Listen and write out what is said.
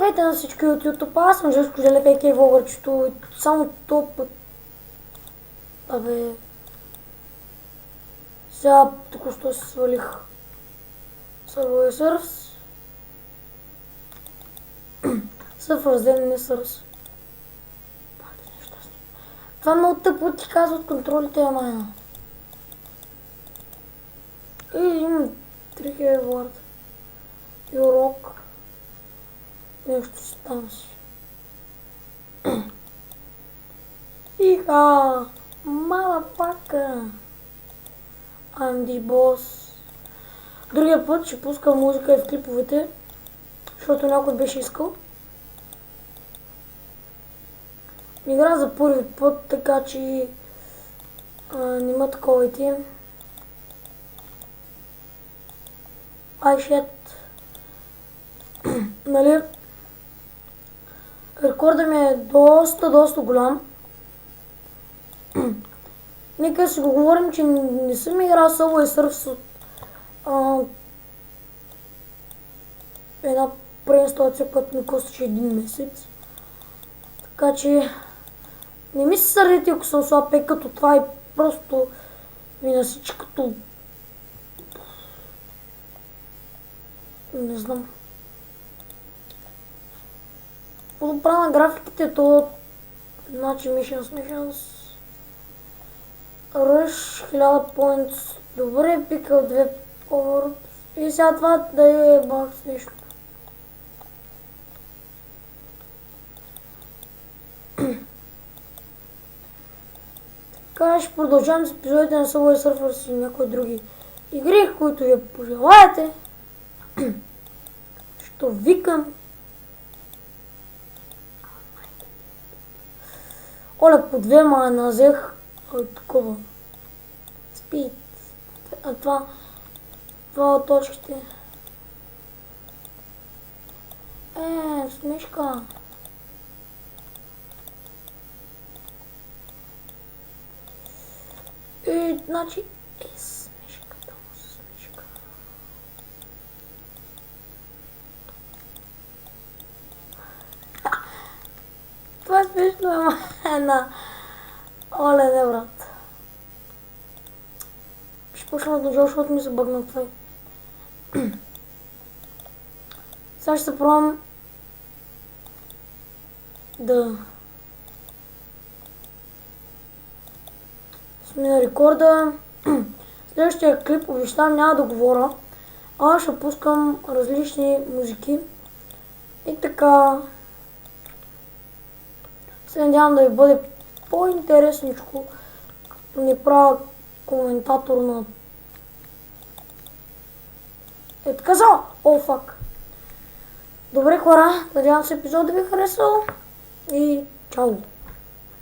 Здравейте на всички от YouTube, аз съм Жешко Желев, а.к.а. Вългърчето. Само топ път. Абе... Сега току-що се свалих Subway Surfers. Surfers ден, не Surfers. Това много тъпо ти казват контролите, ама. И имам 3000 вард. И урок. Нещо си там си. Иха! Малапака! I'm the boss. Другия път ще пускам музика и в клиповете, защото някой беше искал. Игра за първи път, така че нема такова и ти. Ай, shit. Нали? Рекорда ми е доста голям. Нека си го говорим, че не съм играл Subway Surfers от една преинсталация, която ми костваше 1 месец. Така че не ми се сърдите, ако съм слаб като това и просто ми насича като... Не знам. Подобра на графиките, то... Значи Missions... Rush 1000 points. Добре, пикал 2 power. И сега това да е баг смешно. Така ще продължавам с епизодите на Subway Surfers и някои други игри, които ви пожелаете. Що викам. Оле, по 2 мана взех такова. Спид. А това от точките. Смешка. И, значи, смешката му, смешка. Това е смешно, ама една. Оле, не, брат. Ще почна от начало, защото ми се бъгна това. Сега ще се пробвам да смена рекорда. Следващия клип, обещавам, няма да говоря, а ще пускам различни музики. И така се надявам да ви бъде по-интересничко, като не правя коментатор на... така за! О, фак! Добре, хора, надявам се епизод да ви е харесал и чао!